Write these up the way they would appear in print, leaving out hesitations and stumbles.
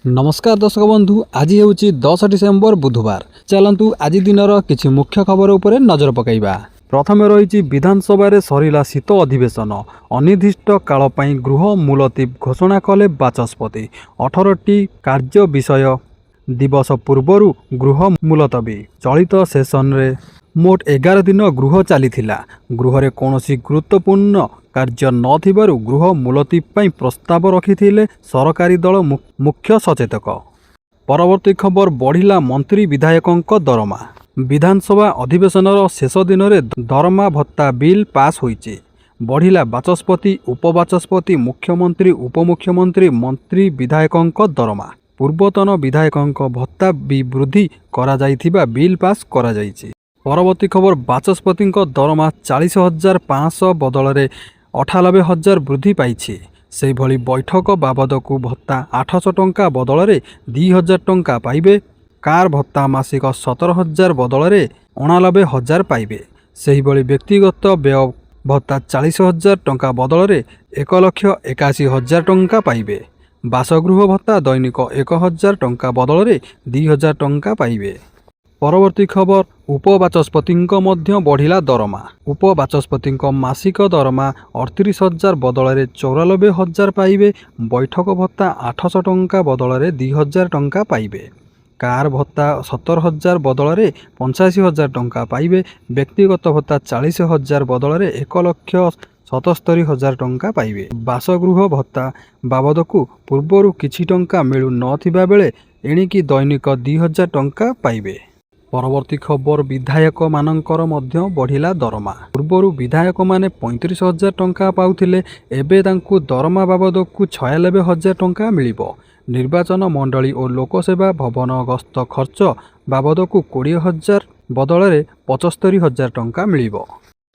नमस्कार दर्शक बंधु, आज हूँ 10 डिसेम्बर बुधवार। चलतु आज दिनर किछि मुख्य खबर उपरे नजर पकाइबा। प्रथम रही विधानसभा सरिला शीत अधिवेशन। अनिर्दिष्ट काल पई गृह मुलतवी घोषणा कले बाचस्पति। 18टी कार्य विषय दिवस पूर्व गृह मुलतवी। चलित सेसन रे मोट 11 दिन गृह चलीथिला। गृह रे कौनसी गुरुत्वपूर्ण कार्य नथिबारु गृह मुलतवी पई प्रस्ताव रखिथिले सरकारी दल मुख्य सचेतक। परवर्ती खबर बढ़िला मंत्री विधायकों दरमा। विधानसभा अधिवेशनर शेष दिन में दरमा भत्ता बिल पास होईचे। बढ़िला बाचस्पति, उपबाचस्पति, मुख्यमंत्री, उपमुख्यमंत्री, मंत्री विधायकों दरमा। पूर्वतन विधायकों भत्ता भी वृद्धि करा जाइथिबा बिल पास करा जाइचे। परवर्ती खबर बाचस्पति दरमा 40,500 बदल में 98,000 वृद्धि पाइछे। से भली बैठक बाबदकू भत्ता 800 टंका बदल में 2,000 टंका पाइबे। कार भत्ता मासिक 17,000 बदल में 89,000 पाइबे। से भली व्यक्तिगत व्यय भत्ता 40,000 टंका बदल में 1,81,000 टंका पाइबे। बासगृह भत्ता दैनिक 1,000 टंका बदल में 2,000 टंका पाइबे। परवर्ती खबर उपबाचस्पति मध्य बढ़िला दरमा। उपबाचस्पति मासिक दरमा 38,000 बदल में 94,000 पाइबे। बैठक भत्ता 800 टंका बदल में 2,000 टंका पाइबे। कार भत्ता 17,000 बदल में 85,000 टंका पाइबे। व्यक्तिगत भत्ता 40,000 बदल में 1,77,000 टंका पाइबे। बासगृह भत्ता बाबदकू पूर्वर किछि टंका मिलू नथिबा बेले एणिकी दैनिक 2,000 टंका पाइबे। परवर्ती खबर विधायक मानकर मध्य बढ़िला दरमा। पूर्वर विधायक माने 35,000 टंका पाउथिले, एबे तांकू दरमा बाबदकू 96,000 टंका मिलिबो। निर्वाचन मंडली और लोकसेवा भवन गस्त खर्च बाबदकू 20,000 बदल में 75,000 टंका मिलिबो।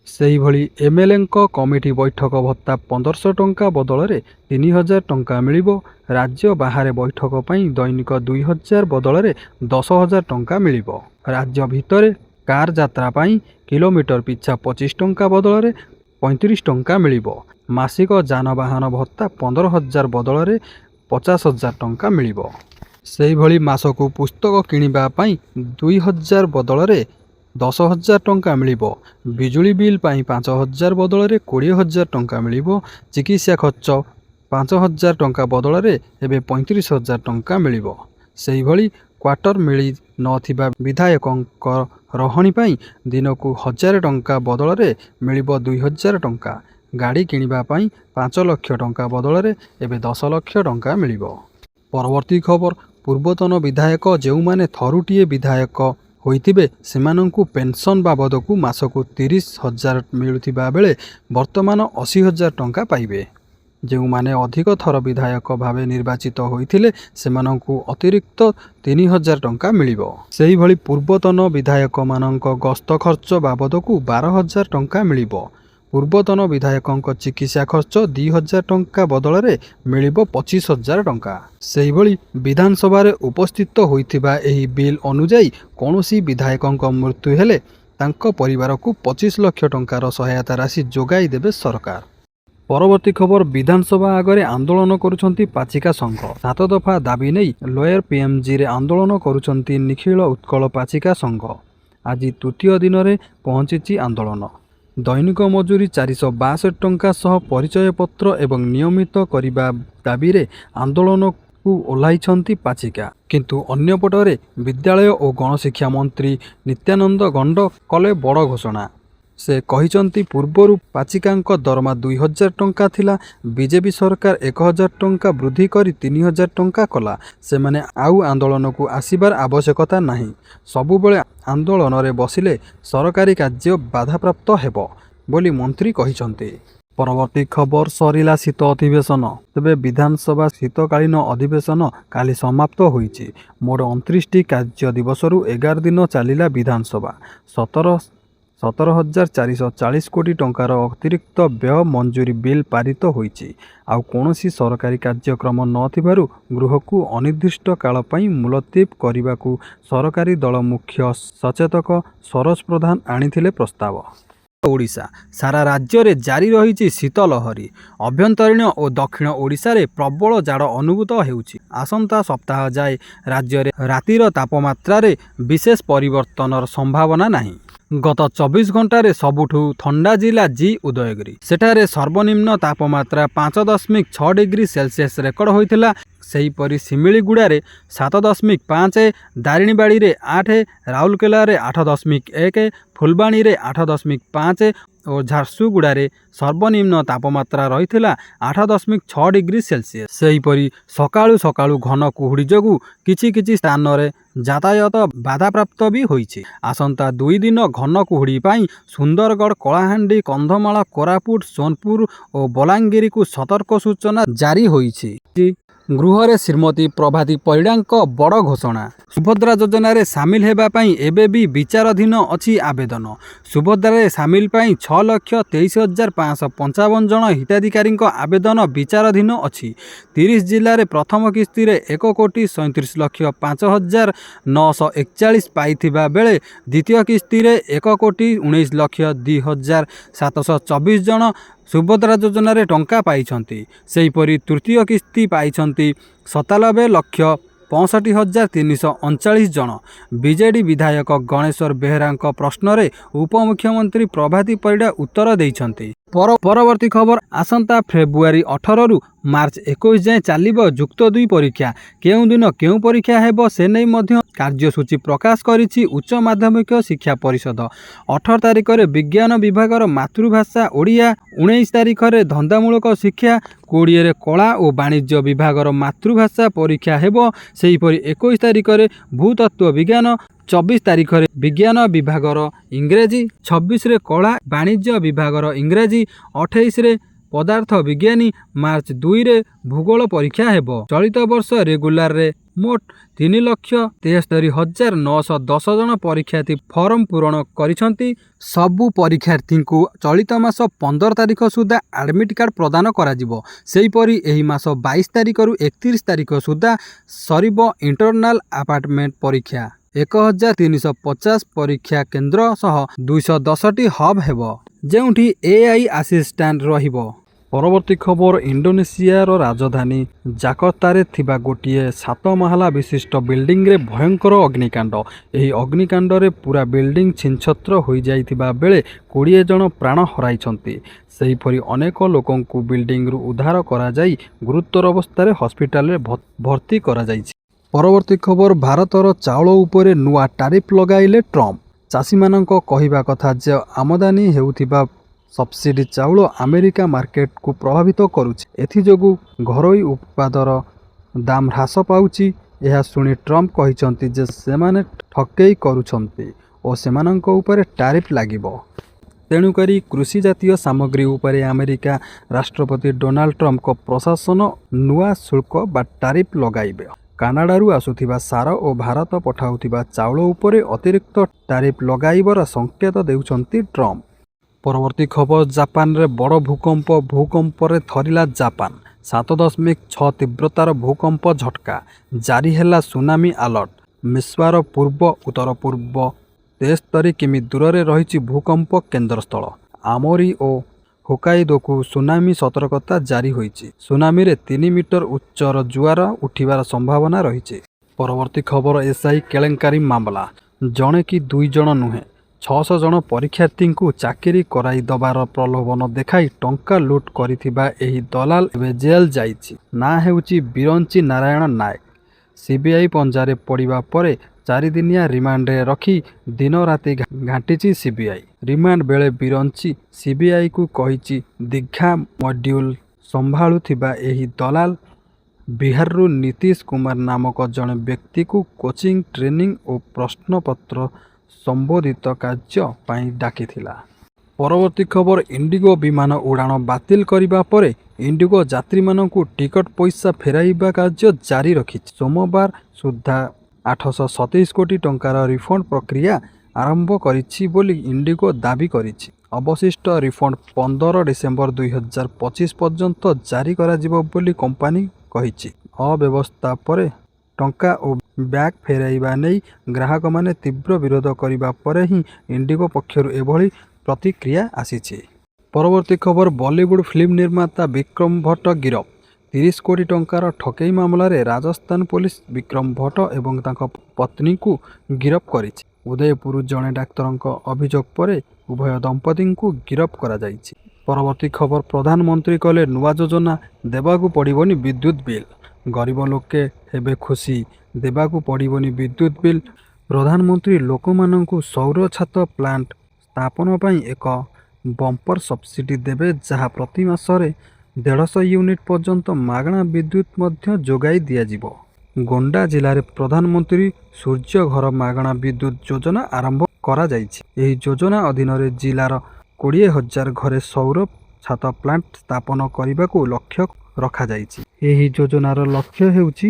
सेही भली एमएलए कमिटी बैठक भत्ता 1,500 टंका बदल में 3,000 टंका मिलिबो। राज्य बाहर बैठक पई दैनिक 2,000 बदल में 10,000 टंका मिलिबो। राज्य भितर कार यात्रा पई किलोमीटर पिछा 25 टंका बदल में 35 टंका मिलिबो। मासिक जानवाहन भत्ता 15,000 बदल में 50,000 टंका मिलिबो। सेही भली मासकू पुस्तक किनिबा पई 2,000 बदल में 10,000 टंका मिलिबो। बिजुली बिल पई 5,000 बदल में 20,000 टंका मिलिबो। चिकित्सा खर्च 5,000 टंका बदल में एबे 35,000 टंका मिलिबो। सेही भली क्वार्टर मिली नथिबा विधायकों रहणी पई दिनकू 1,000 टंका बदल में मिलिबो 2,000 टंका। गाड़ी किनिबा पई 5 लाख टंका बदल में एबे 10 लाख टंका मिलिबो। परवर्ती खबर पूर्वतन विधायक जेउ माने थरुटिए विधायक होइतिबे सेमानंकू पेंशन बाबदकू मासकू 30,000 मिलुथिबा बेले वर्तमान 80,000 टंका पाइबे। जेउ माने अधिक थर विधायक भावे निर्वाचित होइथिले सेमानंकू अतिरिक्त 3,000 टंका मिलिबो। सेही भली पूर्वतन विधायक मानक गस्त खर्च बाबदकू 12,000 टंका मिलिबो। पूर्वतन विधायकों चिकित्सा खर्च 2,000 टंका बदल में मिलिबो 25,000 टंका। सेही भली विधानसभा रे उपस्थित होइथिबा एही बिल अनुଯାयी कौनसी विधायकों मृत्यु हेले तांको परिवार को 25 लाख टंकार सहायता राशि जोगाई देबे सरकार। परवर्ती खबर विधानसभा आगरे आंदोलन करुछंती पाचिका संघ। 7 दफा दाबी नहीं लोयर पीएमजी रे आंदोलन करुछंती निखिल उत्कल पाचिका संघ। आज तृतीय दिन में पहुंची आंदोलन। दैनिक मजूरी 462 टंका सह परिचय पत्र एवं नियमित करिबा दाबी रे आंदोलन को ओह्लाइछंती पाचिका। किंतु अन्य पटरे विद्यालय और गणशिक्षा मंत्री नित्यानंद गंड कले बड़ घोषणा। से कहिचंती पूर्वरु पाचिकांक दरमा 2,000 टंका थिला, बीजेपी सरकार 1,000 टंका वृद्धि करी 3,000 टंका कला। से माने आउ आंदोलन को आसीबार आवश्यकता नहीं। सबुबले आंदोलन रे बसिले सरकारी कार्य बाधाप्राप्त हेबो बोली मंत्री कहिचंती। परवर्ती खबर सरिला शीत अधिवेशन। तेबे विधानसभा शीतकालीन अधिवेशन काली समाप्त होईची। मोट 29टी कार्य दिवसरु 11 दिन चलिला विधानसभा। 17,440 कोटी टंकार अतिरिक्त व्यय मंजूरी बिल पारित होईची। आउ कोनोसी सरकारी कार्यक्रम नथिबारु गृह को अनिर्दिष्ट काल पई मुलतवी करिबाकू सरकारी दल मुख्य सचेतक सरोज प्रधान आनिथिले प्रस्ताव। ଓଡ଼ିଶା ସାରା ରାଜ୍ୟରେ ଜାରି ରହିଛି ଶୀତଲହରୀ। ଅଭ୍ୟନ୍ତରୀଣ ଓ ଦକ୍ଷିଣ ଓଡ଼ିଶାରେ ପ୍ରବଳ ଜାଡ଼ ଅନୁଭୂତ ହେଉଛି। ଆସନ୍ତା ସପ୍ତାହ ଯାଏ ରାଜ୍ୟରେ ରାତିର ତାପମାତ୍ରାରେ ବିଶେଷ ପରିବର୍ତ୍ତନର ସମ୍ଭାବନା ନାହିଁ। ଗତ 24 ଘଣ୍ଟାରେ ସବୁଠୁ ଥଣ୍ଡା ଜିଲ୍ଲା ଉଦୟଗିରି। ସେଠାରେ ସର୍ବନିମ୍ନ ତାପମାତ୍ରା 5.6 ଡିଗ୍ରୀ ସେଲସିୟସ୍ ରେକର୍ଡ ହୋଇଥିଲା। ସେହିପରି ଶିମିଳିଗୁଡ଼ାରେ 7.5, ଦାରିଙ୍ଗିବାଡ଼ିରେ 8, ରାଉରକେଲାରେ 8.1, ଫୁଲବାଣୀରେ 8.5 ଓ ଝାରସୁଗୁଡ଼ାରେ ସର୍ବନିମ୍ନ ତାପମାତ୍ରା ରହିଥିଲା 8.6 ଡିଗ୍ରୀ ସେଲସିୟସ୍। ସେହିପରି ସକାଳୁ ସକାଳୁ ଘନ କୁହୁଡ଼ି ଯୋଗୁଁ କିଛି ସ୍ଥାନରେ ଯାତାୟାତ ବାଧାପ୍ରାପ୍ତ ବି ହୋଇଛି। ଆସନ୍ତା 2 ଦିନ ଘନ କୁହୁଡ଼ି ପାଇଁ ସୁନ୍ଦରଗଡ଼, କଳାହାଣ୍ଡି, କନ୍ଧମାଳ, କୋରାପୁଟ, ସୋନପୁର ଓ ବଲାଙ୍ଗୀରକୁ ସତର୍କ ସୂଚନା ଜାରି ହୋଇଛି। ଗୃହରେ ଶ୍ରୀମତୀ ପ୍ରଭାତୀ ପରିଡ଼ାଙ୍କ ବଡ଼ ଘୋଷଣା। ସୁଭଦ୍ରା ଯୋଜନାରେ ସାମିଲ ହେବା ପାଇଁ ଏବେ ବି ବିଚାରାଧୀନ ଅଛି ଆବେଦନ। ସୁଭଦ୍ରାରେ ସାମିଲ ପାଇଁ 6,23,555 ଜଣ ହିତାଧିକାରୀଙ୍କ ଆବେଦନ ବିଚାରାଧୀନ ଅଛି। 30 ଜିଲ୍ଲାରେ ପ୍ରଥମ କିସ୍ତିରେ 1,37,05,941 ପାଇଥିବା ବେଳେ ଦ୍ୱିତୀୟ କିସ୍ତିରେ 1,19,02,724 ଜଣ ସୁଭଦ୍ରା ଯୋଜନାରେ ଟଙ୍କା ପାଇଛନ୍ତି। ସେହିପରି ତୃତୀୟ କିସ୍ତି ପାଇଛନ୍ତି 97,65,339 ଜଣ। ବିଜେଡି ବିଧାୟକ ଗଣେଶ୍ୱର ବେହେରାଙ୍କ ପ୍ରଶ୍ନରେ ଉପମୁଖ୍ୟମନ୍ତ୍ରୀ ପ୍ରଭାତୀ ପରିଡ଼ା ଉତ୍ତର ଦେଇଛନ୍ତି। ପରବର୍ତ୍ତୀ ଖବର, ଆସନ୍ତା ଫେବୃଆରୀ 18ରୁ ମାର୍ଚ୍ଚ 21 ଯାଏଁ ଚାଲିବ ଯୁକ୍ତ 2 ପରୀକ୍ଷା। କେଉଁ ଦିନ କେଉଁ ପରୀକ୍ଷା ହେବ ସେ ନେଇ ମଧ୍ୟ କାର୍ଯ୍ୟସୂଚୀ ପ୍ରକାଶ କରିଛି ଉଚ୍ଚ ମାଧ୍ୟମିକ ଶିକ୍ଷା ପରିଷଦ। 18 ତାରିଖରେ ବିଜ୍ଞାନ ବିଭାଗର ମାତୃଭାଷା ଓଡ଼ିଆ, 19 ତାରିଖରେ ଧନ୍ଦାମୂଳକ ଶିକ୍ଷା, 20ରେ କଳା ଓ ବାଣିଜ୍ୟ ବିଭାଗର ମାତୃଭାଷା ପରୀକ୍ଷା ହେବ। ସେହିପରି 21 ତାରିଖରେ ଭୂତତ୍ତ୍ୱ ବିଜ୍ଞାନ, 24 ତାରିଖରେ ବିଜ୍ଞାନ ବିଭାଗର ଇଂରାଜୀ, 26ରେ କଳା ବାଣିଜ୍ୟ ବିଭାଗର ଇଂରାଜୀ, 28ରେ ପଦାର୍ଥ ବିଜ୍ଞାନୀ, ମାର୍ଚ୍ଚ 2ରେ ଭୂଗୋଳ ପରୀକ୍ଷା ହେବ। ଚଳିତ ବର୍ଷ ରେଗୁଲାରରେ ମୋଟ 3,73,910 ଜଣ ପରୀକ୍ଷାର୍ଥୀ ଫର୍ମ ପୂରଣ କରିଛନ୍ତି। ସବୁ ପରୀକ୍ଷାର୍ଥୀଙ୍କୁ ଚଳିତ ମାସ 15 ତାରିଖ ସୁଦ୍ଧା ଆଡମିଟ୍ କାର୍ଡ଼ ପ୍ରଦାନ କରାଯିବ। ସେହିପରି ଏହି ମାସ 22 ତାରିଖରୁ 31 ତାରିଖ ସୁଦ୍ଧା ସରିବ ଇଣ୍ଟରନାଲ ଆପାର୍ଟମେଣ୍ଟ ପରୀକ୍ଷା। 1,350 ପରୀକ୍ଷା କେନ୍ଦ୍ର ସହ 210ଟି ହବ୍ ହେବ, ଯେଉଁଠି AI ଆସିଷ୍ଟାଣ୍ଟ ରହିବ। ପରବର୍ତ୍ତୀ ଖବର, ଇଣ୍ଡୋନେସିଆର ରାଜଧାନୀ ଜାକର୍ତ୍ତାରେ ଥିବା ଗୋଟିଏ 7 ମହଲା ବିଶିଷ୍ଟ ବିଲ୍ଡିଂରେ ଭୟଙ୍କର ଅଗ୍ନିକାଣ୍ଡ। ଏହି ଅଗ୍ନିକାଣ୍ଡରେ ପୁରା ବିଲ୍ଡିଂ ଛିନ୍ଛତ୍ର ହୋଇଯାଇଥିବା ବେଳେ 20 ଜଣ ପ୍ରାଣ ହରାଇଛନ୍ତି। ସେହିପରି ଅନେକ ଲୋକଙ୍କୁ ବିଲ୍ଡିଂରୁ ଉଦ୍ଧାର କରାଯାଇ ଗୁରୁତର ଅବସ୍ଥାରେ ହସ୍ପିଟାଲରେ ଭର୍ତ୍ତି କରାଯାଇଛି। ପରବର୍ତ୍ତୀ ଖବର, ଭାରତର ଚାଉଳ ଉପରେ ନୂଆ ଟାରିଫ ଲଗାଇଲେ ଟ୍ରମ୍ପ। ଚାଷୀମାନଙ୍କ କହିବା କଥା ଯେ ଆମଦାନୀ ହେଉଥିବା ସବସିଡି ଚାଉଳ ଆମେରିକା ମାର୍କେଟକୁ ପ୍ରଭାବିତ କରୁଛି। ଏଥିଯୋଗୁଁ ଘରୋଇ ଉତ୍ପାଦର ଦାମ ହ୍ରାସ ପାଉଛି। ଏହା ଶୁଣି ଟ୍ରମ୍ପ କହିଛନ୍ତି ଯେ ସେମାନେ ଠକେଇ କରୁଛନ୍ତି ଓ ସେମାନଙ୍କ ଉପରେ ଟାରିଫ ଲାଗିବ। ତେଣୁକରି କୃଷିଜାତୀୟ ସାମଗ୍ରୀ ଉପରେ ଆମେରିକା ରାଷ୍ଟ୍ରପତି ଡୋନାଲ୍ଡ ଟ୍ରମ୍ପଙ୍କ ପ୍ରଶାସନ ନୂଆ ଶୁଳ୍କ ବା ଟାରିଫ ଲଗାଇବେ। କାନାଡାରୁ ଆସୁଥିବା ସାର ଓ ଭାରତ ପଠାଉଥିବା ଚାଉଳ ଉପରେ ଅତିରିକ୍ତ ଟାରିଫ ଲଗାଇବାର ସଂକେତ ଦେଉଛନ୍ତି ଟ୍ରମ୍ପ। ପରବର୍ତ୍ତୀ ଖବର, ଜାପାନରେ ବଡ଼ ଭୂକମ୍ପରେ ଥରିଲା ଜାପାନ। 7.6 ତୀବ୍ରତାର ଭୂକମ୍ପ ଝଟକା। ଜାରି ହେଲା ସୁନାମି ଆଲର୍ଟ। ମିସ୍ବାର ପୂର୍ବ ଉତ୍ତର-ପୂର୍ବ 73 କିମି ଦୂରରେ ରହିଛି ଭୂକମ୍ପ କେନ୍ଦ୍ରସ୍ଥଳ। ଆମୋରି ଓ ହୋକାଇଦୋକୁ ସୁନାମି ସତର୍କତା ଜାରି ହୋଇଛି। ସୁନାମିରେ 3 ମିଟର ଉଚ୍ଚର ଜୁଆର ଉଠିବାର ସମ୍ଭାବନା ରହିଛି। ପରବର୍ତ୍ତୀ ଖବର, SI କେଳେଙ୍କାରୀ ମାମଲା। ଜଣେ କି 2 ଜଣ ନୁହେଁ, 600 ଜଣ ପରୀକ୍ଷାର୍ଥୀଙ୍କୁ ଚାକିରି କରାଇ ଦେବାର ପ୍ରଲୋଭନ ଦେଖାଇ ଟଙ୍କା ଲୁଟ୍ କରିଥିବା ଏହି ଦଲାଲ ଏବେ ଜେଲ୍ ଯାଇଛି। ନାଁ ହେଉଛି ବିରଞ୍ଚି ନାରାୟଣ ନାୟକ। CBI ପଞ୍ଜାରେ ପଡ଼ିବା ପରେ 4 ଦିନିଆ ରିମାଣ୍ଡରେ ରଖି ଦିନ ରାତି ଘାଣ୍ଟିଛି CBI। ରିମାଣ୍ଡ ବେଳେ ବିରଞ୍ଚି CBIକୁ କହିଛି ଦୀଘା ମଡ୍ୟୁଲ ସମ୍ଭାଳୁଥିବା ଏହି ଦଲାଲ ବିହାରରୁ ନୀତିଶ କୁମାର ନାମକ ଜଣେ ବ୍ୟକ୍ତିକୁ କୋଚିଂ, ଟ୍ରେନିଂ ଓ ପ୍ରଶ୍ନପତ୍ର ସମ୍ବନ୍ଧିତ କାର୍ଯ୍ୟ ପାଇଁ ଡାକିଥିଲା। ପରବର୍ତ୍ତୀ ଖବର, ଇଣ୍ଡିଗୋ ବିମାନ ଉଡ଼ାଣ ବାତିଲ କରିବା ପରେ ଇଣ୍ଡିଗୋ ଯାତ୍ରୀମାନଙ୍କୁ ଟିକଟ ପଇସା ଫେରାଇବା କାର୍ଯ୍ୟ ଜାରି ରଖିଛି। ସୋମବାର ସୁଦ୍ଧା 827 କୋଟି ଟଙ୍କାର ରିଫଣ୍ଡ ପ୍ରକ୍ରିୟା ଆରମ୍ଭ କରିଛି ବୋଲି ଇଣ୍ଡିଗୋ ଦାବି କରିଛି। ଅବଶିଷ୍ଟ ରିଫଣ୍ଡ 15 ଡିସେମ୍ବର 2025 ପର୍ଯ୍ୟନ୍ତ ଜାରି କରାଯିବ ବୋଲି କମ୍ପାନୀ କହିଛି। ଅବ୍ୟବସ୍ଥା ପରେ ଟଙ୍କା ଓ ବ୍ୟାଗ୍ ଫେରାଇବା ନେଇ ଗ୍ରାହକମାନେ ତୀବ୍ର ବିରୋଧ କରିବା ପରେ ହିଁ ଇଣ୍ଡିଗୋ ପକ୍ଷରୁ ଏଭଳି ପ୍ରତିକ୍ରିୟା ଆସିଛି। ପରବର୍ତ୍ତୀ ଖବର ବଲିଉଡ୍ ଫିଲ୍ମ ନିର୍ମାତା ବିକ୍ରମ ଭଟ୍ଟ ଗିରଫ। 30 କୋଟି ଟଙ୍କାର ଠକେଇ ମାମଲାରେ ରାଜସ୍ଥାନ ପୋଲିସ ବିକ୍ରମ ଭଟ୍ଟ ଏବଂ ତାଙ୍କ ପତ୍ନୀଙ୍କୁ ଗିରଫ କରିଛି। ଉଦୟପୁର ଜଣେ ଡାକ୍ତରଙ୍କ ଅଭିଯୋଗ ପରେ ଉଭୟ ଦମ୍ପତିଙ୍କୁ ଗିରଫ କରାଯାଇଛି। ପରବର୍ତ୍ତୀ ଖବର ପ୍ରଧାନମନ୍ତ୍ରୀ କଲେ ନୂଆ ଯୋଜନା, ଦେବାକୁ ପଡ଼ିବନି ବିଦ୍ୟୁତ ବିଲ୍। ଗରିବ ଲୋକେ ହେବେ ଖୁସି, ଦେବାକୁ ପଡ଼ିବନି ବିଦ୍ୟୁତ ବିଲ୍। ପ୍ରଧାନମନ୍ତ୍ରୀ ଲୋକମାନଙ୍କୁ ସୌର ଛାତ ପ୍ଲାଣ୍ଟ ସ୍ଥାପନ ପାଇଁ ଏକ ବମ୍ପର ସବସିଡି ଦେବେ, ଯାହା ପ୍ରତି ମାସରେ 150 ୟୁନିଟ୍ ପର୍ଯ୍ୟନ୍ତ ମାଗଣା ବିଦ୍ୟୁତ ମଧ୍ୟ ଯୋଗାଇ ଦିଆଯିବ। ଗୋଣ୍ଡା ଜିଲ୍ଲାରେ ପ୍ରଧାନମନ୍ତ୍ରୀ ସୂର୍ଯ୍ୟ ଘର ମାଗଣା ବିଦ୍ୟୁତ ଯୋଜନା ଆରମ୍ଭ କରାଯାଇଛି। ଏହି ଯୋଜନା ଅଧୀନରେ ଜିଲ୍ଲାର 20,000 ଘରେ ସୌର ଛାତ ପ୍ଲାଣ୍ଟ ସ୍ଥାପନ କରିବାକୁ ଲକ୍ଷ୍ୟ ରଖାଯାଇଛି। ଏହି ଯୋଜନାର ଲକ୍ଷ୍ୟ ହେଉଛି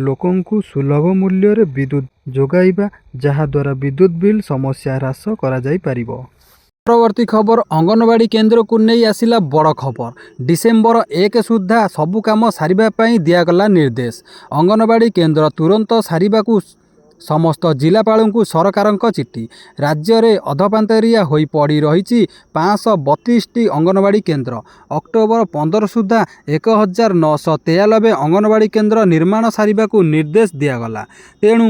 ଲୋକଙ୍କୁ ସୁଲଭ ମୂଲ୍ୟରେ ବିଦ୍ୟୁତ ଯୋଗାଇବା, ଯାହାଦ୍ୱାରା ବିଦ୍ୟୁତ ବିଲ୍ ସମସ୍ୟା ହ୍ରାସ କରାଯାଇପାରିବ। ପରବର୍ତ୍ତୀ ଖବର ଅଙ୍ଗନବାଡ଼ି କେନ୍ଦ୍ରକୁ ନେଇ ଆସିଲା ବଡ଼ ଖବର। ଡିସେମ୍ବର 1 ସୁଦ୍ଧା ସବୁ କାମ ସାରିବା ପାଇଁ ଦିଆଗଲା ନିର୍ଦ୍ଦେଶ। ଅଙ୍ଗନବାଡ଼ି କେନ୍ଦ୍ର ତୁରନ୍ତ ସାରିବାକୁ ସମସ୍ତ ଜିଲ୍ଲାପାଳଙ୍କୁ ସରକାରଙ୍କ ଚିଠି। ରାଜ୍ୟରେ ଅଧପାନ୍ତରିଆ ହୋଇ ପଡ଼ି ରହିଛି 532ଟି ଅଙ୍ଗନବାଡ଼ି କେନ୍ଦ୍ର। ଅକ୍ଟୋବର 15 ସୁଦ୍ଧା 1993 ଅଙ୍ଗନବାଡ଼ି କେନ୍ଦ୍ର ନିର୍ମାଣ ସାରିବାକୁ ନିର୍ଦ୍ଦେଶ ଦିଆଗଲା। ତେଣୁ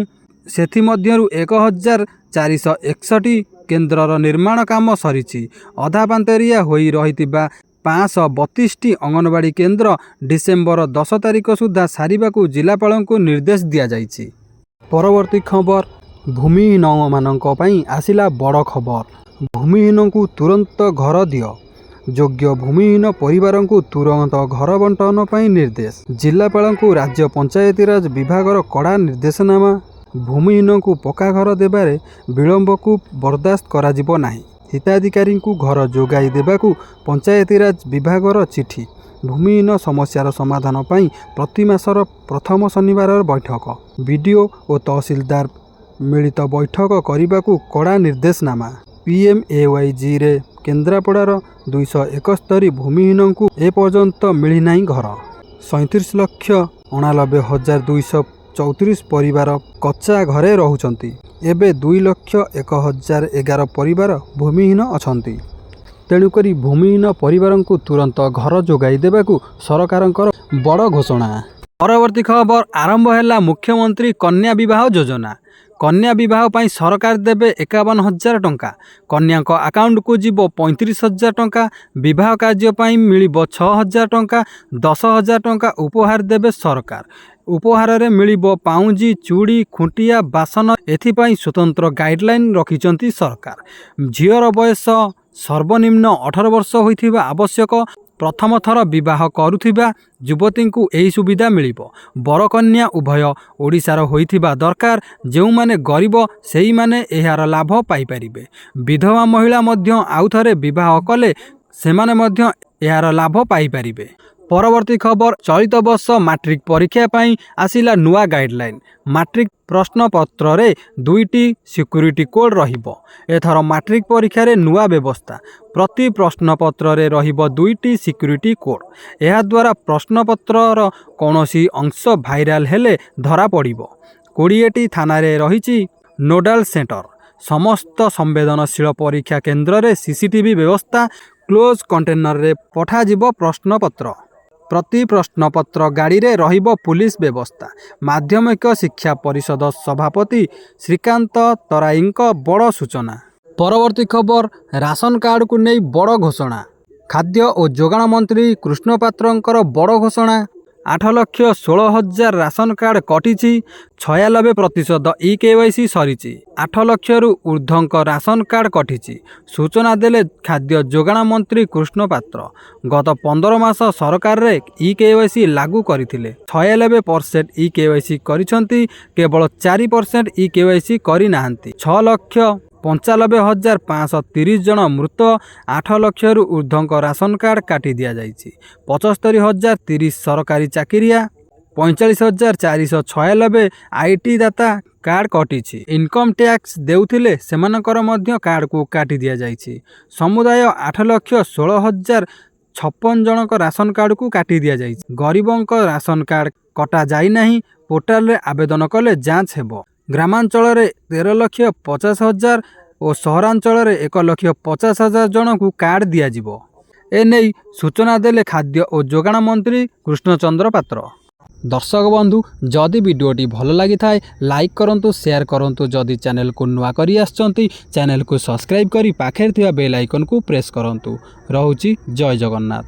ସେଥିମଧ୍ୟରୁ 1461ଟି କେନ୍ଦ୍ରର ନିର୍ମାଣ କାମ ସରିଛି। ଅଧାପାନ୍ତରିଆ ହୋଇ ରହିଥିବା 532ଟି ଅଙ୍ଗନବାଡ଼ି କେନ୍ଦ୍ର ଡିସେମ୍ବର 10 ତାରିଖ ସୁଦ୍ଧା ସାରିବାକୁ ଜିଲ୍ଲାପାଳଙ୍କୁ ନିର୍ଦ୍ଦେଶ ଦିଆଯାଇଛି। ପରବର୍ତ୍ତୀ ଖବର ଭୂମିହୀନମାନଙ୍କ ପାଇଁ ଆସିଲା ବଡ଼ ଖବର। ଭୂମିହୀନଙ୍କୁ ତୁରନ୍ତ ଘର ଦିଅ। ଯୋଗ୍ୟ ଭୂମିହୀନ ପରିବାରଙ୍କୁ ତୁରନ୍ତ ଘର ବଣ୍ଟନ ପାଇଁ ନିର୍ଦ୍ଦେଶ। ଜିଲ୍ଲାପାଳଙ୍କୁ ରାଜ୍ୟ ପଞ୍ଚାୟତିରାଜ ବିଭାଗର କଡ଼ା ନିର୍ଦ୍ଦେଶନାମା। ଭୂମିହୀନଙ୍କୁ ପକ୍କା ଘର ଦେବାରେ ବିଳମ୍ବକୁ ବରଦାସ୍ତ କରାଯିବ ନାହିଁ। ହିତାଧିକାରୀଙ୍କୁ ଘର ଯୋଗାଇ ଦେବାକୁ ପଞ୍ଚାୟତିରାଜ ବିଭାଗର ଚିଠି। ଭୂମିହୀନ ସମସ୍ୟାର ସମାଧାନ ପାଇଁ ପ୍ରତି ମାସର ପ୍ରଥମ ଶନିବାରର ବୈଠକ। ବିଡିଓ ଓ ତହସିଲଦାର ମିଳିତ ବୈଠକ କରିବାକୁ କଡ଼ା ନିର୍ଦ୍ଦେଶନାମା। PMAYGରେ କେନ୍ଦ୍ରାପଡ଼ାର 271 ଭୂମିହୀନଙ୍କୁ ଏପର୍ଯ୍ୟନ୍ତ ମିଳିନାହିଁ ଘର। 37,89,234 ପରିବାର କଚ୍ଚା ଘରେ ରହୁଛନ୍ତି। ଏବେ 2,01,011 ପରିବାର ଭୂମିହୀନ ଅଛନ୍ତି। ତେଣୁକରି ଭୂମିହୀନ ପରିବାରଙ୍କୁ ତୁରନ୍ତ ଘର ଯୋଗାଇ ଦେବାକୁ ସରକାରଙ୍କର ବଡ଼ ଘୋଷଣା। ପରବର୍ତ୍ତୀ ଖବର ଆରମ୍ଭ ହେଲା ମୁଖ୍ୟମନ୍ତ୍ରୀ କନ୍ୟା ବିବାହ ଯୋଜନା। କନ୍ୟା ବିବାହ ପାଇଁ ସରକାର ଦେବେ 51,000 ଟଙ୍କା। କନ୍ୟାଙ୍କ ଆକାଉଣ୍ଟକୁ ଯିବ 35,000 ଟଙ୍କା। ବିବାହ କାର୍ଯ୍ୟ ପାଇଁ ମିଳିବ 6,000 ଟଙ୍କା। 10,000 ଟଙ୍କା ଉପହାର ଦେବେ ସରକାର। ଉପହାରରେ ମିଳିବ ପାଉଁଜି, ଚୁଡ଼ି, ଖୁଣ୍ଟିଆ, ବାସନ। ଏଥିପାଇଁ ସ୍ୱତନ୍ତ୍ର ଗାଇଡ଼ଲାଇନ୍ ରଖିଛନ୍ତି ସରକାର। ଝିଅର ବୟସ ସର୍ବନିମ୍ନ 18 ବର୍ଷ ହୋଇଥିବା ଆବଶ୍ୟକ। ପ୍ରଥମ ଥର ବିବାହ କରୁଥିବା ଯୁବତୀଙ୍କୁ ଏହି ସୁବିଧା ମିଳିବ। ବରକନ୍ୟା ଉଭୟ ଓଡ଼ିଶାର ହୋଇଥିବା ଦରକାର। ଯେଉଁମାନେ ଗରିବ ସେହିମାନେ ଏହାର ଲାଭ ପାଇପାରିବେ। ବିଧବା ମହିଳା ମଧ୍ୟ ଆଉଥରେ ବିବାହ କଲେ ସେମାନେ ମଧ୍ୟ ଏହାର ଲାଭ ପାଇପାରିବେ। ପରବର୍ତ୍ତୀ ଖବର ଚଳିତ ବର୍ଷ ମାଟ୍ରିକ ପରୀକ୍ଷା ପାଇଁ ଆସିଲା ନୂଆ ଗାଇଡ଼ଲାଇନ୍। ମାଟ୍ରିକ ପ୍ରଶ୍ନପତ୍ରରେ 2ଟି ସିକ୍ୟୁରିଟି କୋଡ୍ ରହିବ। ଏଥର ମାଟ୍ରିକ ପରୀକ୍ଷାରେ ନୂଆ ବ୍ୟବସ୍ଥା। ପ୍ରତି ପ୍ରଶ୍ନପତ୍ରରେ ରହିବ 2ଟି ସିକ୍ୟୁରିଟି କୋଡ୍। ଏହାଦ୍ୱାରା ପ୍ରଶ୍ନପତ୍ରର କୌଣସି ଅଂଶ ଭାଇରାଲ ହେଲେ ଧରାପଡ଼ିବ। 20ଟି ଥାନାରେ ରହିଛି ନୋଡାଲ ସେଣ୍ଟର। ସମସ୍ତ ସମ୍ବେଦନଶୀଳ ପରୀକ୍ଷା କେନ୍ଦ୍ରରେ CCTV ବ୍ୟବସ୍ଥା। କ୍ଲୋଜ୍ କଣ୍ଟେନରରେ ପଠାଯିବ ପ୍ରଶ୍ନପତ୍ର। ପ୍ରତି ପ୍ରଶ୍ନପତ୍ର ଗାଡ଼ିରେ ରହିବ ପୁଲିସ ବ୍ୟବସ୍ଥା। ମାଧ୍ୟମିକ ଶିକ୍ଷା ପରିଷଦ ସଭାପତି ଶ୍ରୀକାନ୍ତ ତରାଇଙ୍କ ବଡ଼ ସୂଚନା। ପରବର୍ତ୍ତୀ ଖବର ରାସନ କାର୍ଡକୁ ନେଇ ବଡ଼ ଘୋଷଣା। ଖାଦ୍ୟ ଓ ଯୋଗାଣ ମନ୍ତ୍ରୀ କୃଷ୍ଣ ପାତ୍ରଙ୍କର ବଡ଼ ଘୋଷଣା। 8,16,000 ରାସନ କାର୍ଡ କଟିଛି। 96% eKYC ସରିଛି। 8 ଲକ୍ଷରୁ ଊର୍ଦ୍ଧ୍ୱଙ୍କ ରାସନ କାର୍ଡ କଟିଛି। ସୂଚନା ଦେଲେ ଖାଦ୍ୟ ଯୋଗାଣ ମନ୍ତ୍ରୀ କୃଷ୍ଣ ପାତ୍ର। ଗତ 15 ମାସ ସରକାରରେ eKYC ଲାଗୁ କରିଥିଲେ। 96% eKYC କରିଛନ୍ତି। କେବଳ 4% eKYC କରିନାହାନ୍ତି। 6,95,530 ଜଣ ମୃତ। 8 ଲକ୍ଷରୁ ଊର୍ଦ୍ଧ୍ୱଙ୍କ ରାସନ କାର୍ଡ କାଟି ଦିଆଯାଇଛି। 75,030 ସରକାରୀ ଚାକିରିଆ। 45,496 IT ଦାତା କାର୍ଡ କଟିଛି। ଇନକମ୍ ଟ୍ୟାକ୍ସ ଦେଉଥିଲେ ସେମାନଙ୍କର ମଧ୍ୟ କାର୍ଡକୁ କାଟି ଦିଆଯାଇଛି। ସମୁଦାୟ 8,16,056 ଜଣଙ୍କ ରାସନ କାର୍ଡକୁ କାଟି ଦିଆଯାଇଛି। ଗରିବଙ୍କ ରାସନ କାର୍ଡ କଟା ଯାଇନାହିଁ। ପୋର୍ଟାଲରେ ଆବେଦନ କଲେ ଯାଞ୍ଚ ହେବ। ଗ୍ରାମାଞ୍ଚଳରେ 13,50,000 ଓ ସହରାଞ୍ଚଳରେ 1,50,000 ଜଣଙ୍କୁ କାର୍ଡ଼ ଦିଆଯିବ। ଏନେଇ ସୂଚନା ଦେଲେ ଖାଦ୍ୟ ଓ ଯୋଗାଣ ମନ୍ତ୍ରୀ କୃଷ୍ଣଚନ୍ଦ୍ର ପାତ୍ର। ଦର୍ଶକ ବନ୍ଧୁ, ଯଦି ଭିଡ଼ିଓଟି ଭଲ ଲାଗିଥାଏ ଲାଇକ୍ କରନ୍ତୁ, ସେୟାର କରନ୍ତୁ। ଯଦି ଚ୍ୟାନେଲକୁ ନୂଆ କରି ଆସିଛନ୍ତି ଚ୍ୟାନେଲକୁ ସବସ୍କ୍ରାଇବ୍ କରି ପାଖରେ ଥିବା ବେଲ୍ ଆଇକନ୍କୁ ପ୍ରେସ୍ କରନ୍ତୁ। ରହୁଛି ଜୟ ଜଗନ୍ନାଥ।